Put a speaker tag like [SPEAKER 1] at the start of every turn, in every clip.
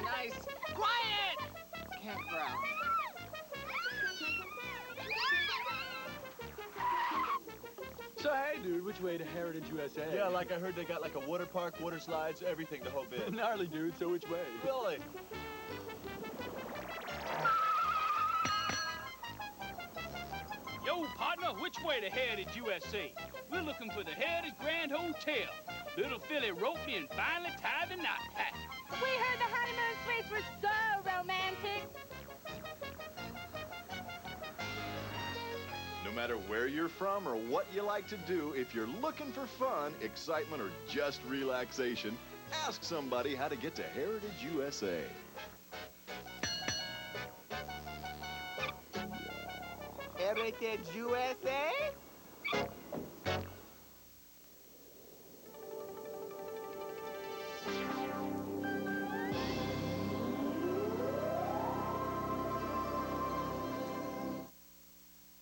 [SPEAKER 1] nice. Quiet! Campground.
[SPEAKER 2] So, hey, dude, which way to Heritage USA?
[SPEAKER 3] Yeah, like I heard they got like a water park, water slides, everything, the whole bit.
[SPEAKER 2] Gnarly, dude, so which way?
[SPEAKER 3] Really?
[SPEAKER 4] Yo, partner, which way to Heritage USA? We're looking for the Heritage Grand Hotel. Little Philly wrote me and finally tied the knot.
[SPEAKER 5] We heard the honeymoon suites were so romantic.
[SPEAKER 6] No matter where you're from or what you like to do, if you're looking for fun, excitement, or just relaxation, ask somebody how to get to Heritage USA.
[SPEAKER 1] Heritage USA?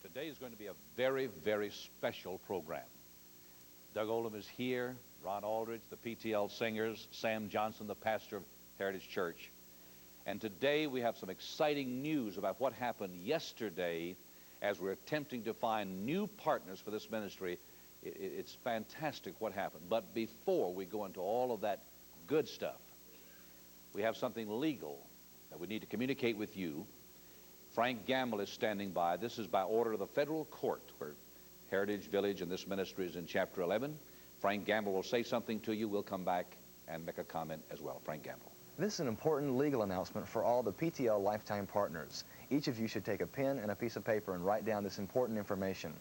[SPEAKER 7] Today is going to be a very, very special program. Doug Oldham is here, Ron Aldridge, the PTL singers, Sam Johnson, the pastor of Heritage Church. And today we have some exciting news about what happened yesterday as we're attempting to find new partners for this ministry. It's fantastic what happened. But before we go into all of that good stuff, we have something legal that we need to communicate with you. Frank Gamble is standing by. This is by order of the federal court where Heritage Village and this ministry is in Chapter 11. Frank Gamble will say something to you. We'll come back and make a comment as well. Frank Gamble.
[SPEAKER 8] This is an important legal announcement for all the PTL lifetime partners. Each of you should take a pen and a piece of paper and write down this important information.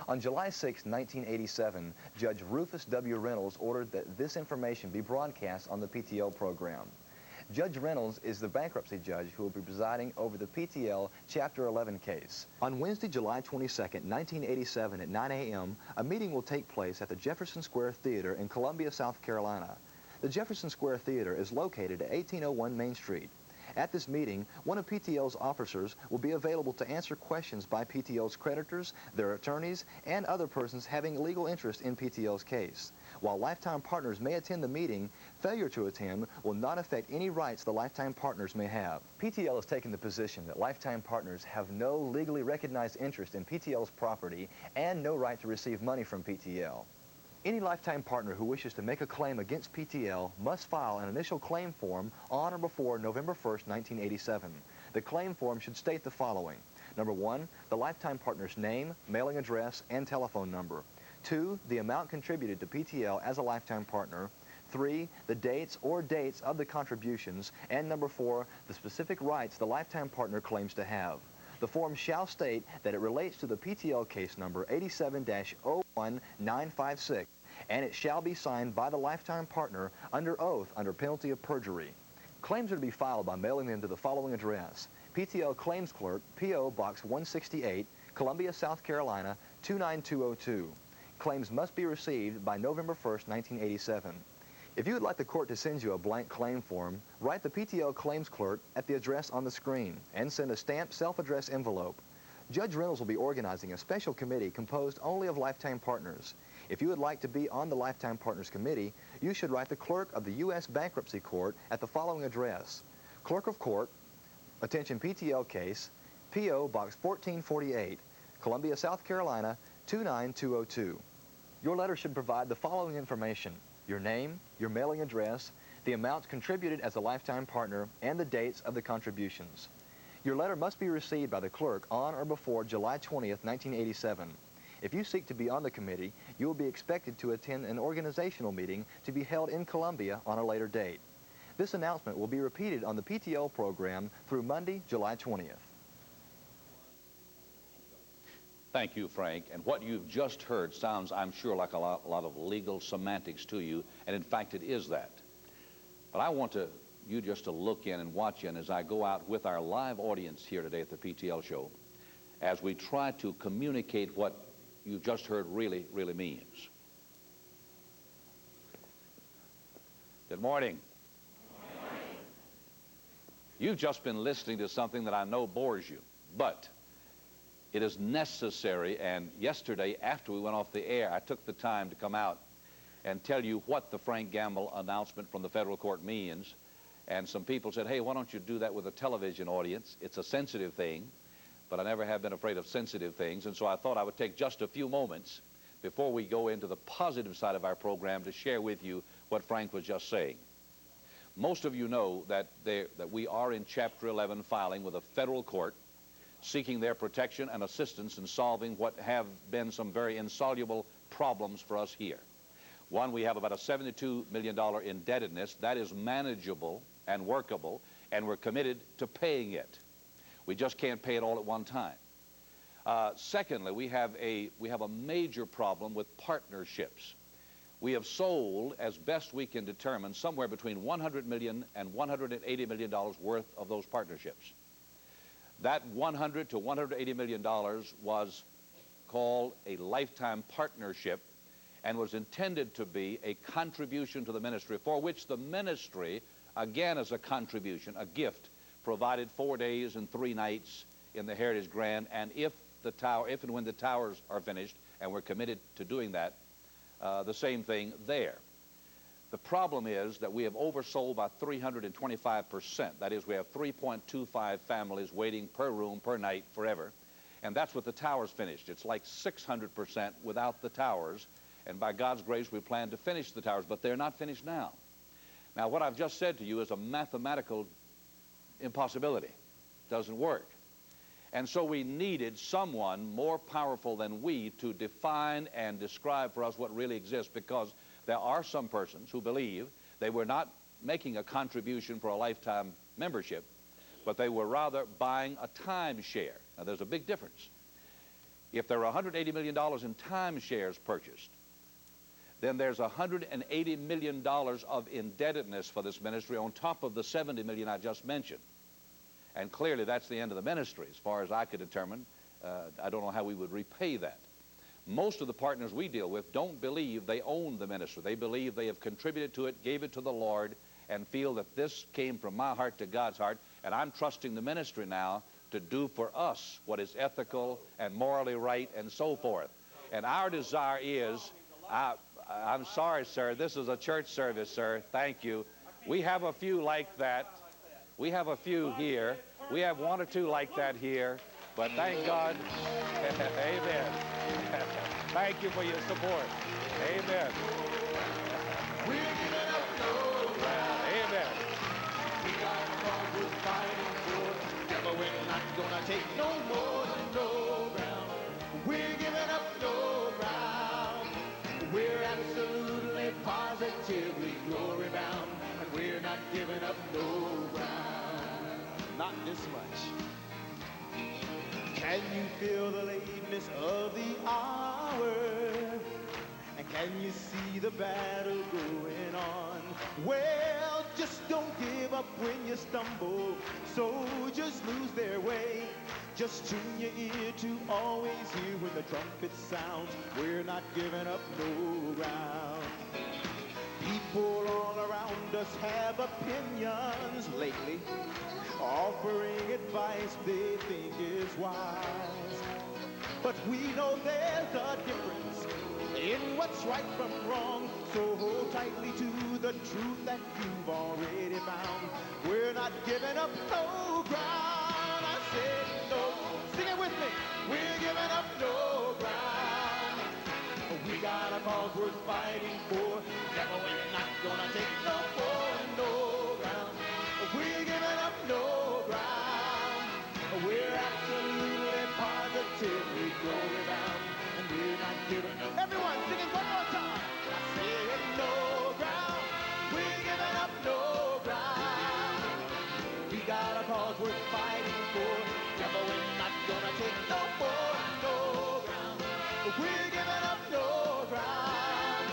[SPEAKER 8] On July 6, 1987, Judge Rufus W. Reynolds ordered that this information be broadcast on the PTL program. Judge Reynolds is the bankruptcy judge who will be presiding over the PTL Chapter 11 case. On Wednesday, July 22, 1987 at 9 a.m., a meeting will take place at the Jefferson Square Theater in Columbia, South Carolina. The Jefferson Square Theater is located at 1801 Main Street. At this meeting, one of PTL's officers will be available to answer questions by PTL's creditors, their attorneys, and other persons having legal interest in PTL's case. While lifetime partners may attend the meeting, failure to attend will not affect any rights the lifetime partners may have. PTL has taken the position that lifetime partners have no legally recognized interest in PTL's property and no right to receive money from PTL. Any lifetime partner who wishes to make a claim against PTL must file an initial claim form on or before November 1, 1987. The claim form should state the following. Number 1, the lifetime partner's name, mailing address, and telephone number. 2, the amount contributed to PTL as a lifetime partner. 3, the dates or dates of the contributions. And number 4, the specific rights the lifetime partner claims to have. The form shall state that it relates to the PTL case number 87-01956, and it shall be signed by the lifetime partner under oath under penalty of perjury. Claims are to be filed by mailing them to the following address: PTL Claims Clerk, P.O. Box 168, Columbia, South Carolina, 29202. Claims must be received by November 1, 1987. If you would like the court to send you a blank claim form, write the PTL Claims Clerk at the address on the screen and send a stamped self-addressed envelope. Judge Reynolds will be organizing a special committee composed only of lifetime partners. If you would like to be on the Lifetime Partners Committee, you should write the Clerk of the U.S. Bankruptcy Court at the following address: Clerk of Court, attention PTL case, P.O. Box 1448, Columbia, South Carolina, 29202. Your letter should provide the following information: your name, your mailing address, the amounts contributed as a lifetime partner, and the dates of the contributions. Your letter must be received by the clerk on or before July 20th, 1987. If you seek to be on the committee, you will be expected to attend an organizational meeting to be held in Columbia on a later date. This announcement will be repeated on the PTL program through Monday, July 20th.
[SPEAKER 7] Thank you, Frank. And what you've just heard sounds, I'm sure, like a lot of legal semantics to you, and in fact it is that. But I want you just to look in and watch in as I go out with our live audience here today at the PTL show, as we try to communicate what you've just heard really, really means. Good morning.
[SPEAKER 5] Good morning.
[SPEAKER 7] You've just been listening to something that I know bores you, but it is necessary, and yesterday after we went off the air, I took the time to come out and tell you what the Frank Gamble announcement from the federal court means. And some people said, hey, why don't you do that with a television audience? It's a sensitive thing, but I never have been afraid of sensitive things. And so I thought I would take just a few moments before we go into the positive side of our program to share with you what Frank was just saying. Most of you know that we are in Chapter 11 filing with a federal court seeking their protection and assistance in solving what have been some very insoluble problems for us here. One, we have about a $72 million indebtedness. That is manageable and workable, and we're committed to paying it. We just can't pay it all at one time. Secondly, we have a major problem with partnerships. We have sold, as best we can determine, somewhere between $100 million and $180 million worth of those partnerships. That $100 to $180 million was called a lifetime partnership and was intended to be a contribution to the ministry, for which the ministry, again as a contribution, a gift, provided 4 days and 3 nights in the Heritage Grand, and if and when the towers are finished, and we're committed to doing that, the same thing there. The problem is that we have oversold by 325%. That is, we have 3.25 families waiting per room per night forever, and that's with the towers finished. It's like 600% without the towers, and by God's grace we plan to finish the towers, but they're not finished now. Now, what I've just said to you is a mathematical impossibility. It doesn't work. And so we needed someone more powerful than we to define and describe for us what really exists, because there are some persons who believe they were not making a contribution for a lifetime membership, but they were rather buying a timeshare. Now, there's a big difference. If there are $180 million in timeshares purchased, then there's $180 million of indebtedness for this ministry on top of the $70 million I just mentioned. And clearly that's the end of the ministry as far as I could determine. I don't know how we would repay that. Most of the partners we deal with don't believe they own the ministry. They believe they have contributed to it, gave it to the Lord, and feel that this came from my heart to God's heart, and I'm trusting the ministry now to do for us what is ethical and morally right and so forth. And our desire is, I'm sorry, sir, this is a church service, sir. Thank you. We have a few like that. We have a few here. We have 1 or 2 like that here. But thank God. Amen. Thank you for your support. Amen.
[SPEAKER 9] We're giving up no ground.
[SPEAKER 7] Amen.
[SPEAKER 9] We got cause we're fighting for. Never, we're not gonna take no more than no ground. We're giving up no ground. We're absolutely, positively glory bound. And we're not giving up no ground.
[SPEAKER 2] Not this much.
[SPEAKER 9] Can you feel the lateness of the hour? And can you see the battle going on? Well, just don't give up when you stumble. Soldiers lose their way. Just tune your ear to always hear when the trumpet sounds. We're not giving up no ground. People all around us have opinions lately, offering advice they think is wise. But we know there's a difference in what's right from wrong, so hold tightly to the truth that you've already found. We're not giving up no ground. I said no. Sing it with me. We're giving up no ground. We got a cause worth fighting for. Never, we're not gonna take no more, no ground. We're giving up no ground. We're absolutely, positively glory bound. And we're not giving up. Everyone sing it one more time. I said no ground. We're giving up no ground. We got a cause worth fighting for. Never, we're not gonna take no more, no ground. We're giving up no ground.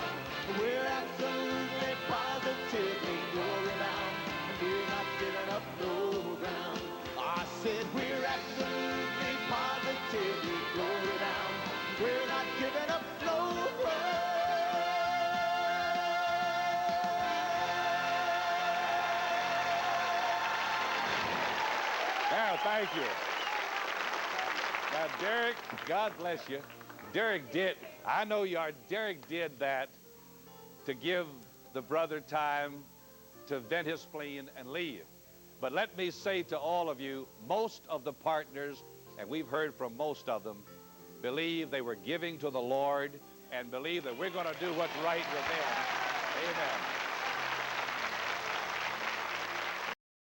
[SPEAKER 9] We're absolutely, positively glory bound. And we're not giving up no ground. I said we're absolutely, positively glory bound. We're not giving up no ground.
[SPEAKER 7] Now, thank you. Now, Derek, God bless you. Derek did, I know you are, Derek did that to give the brother time to vent his spleen and leave. But let me say to all of you, most of the partners, and we've heard from most of them, believe they were giving to the Lord and believe that we're going to do what's right with them. Amen.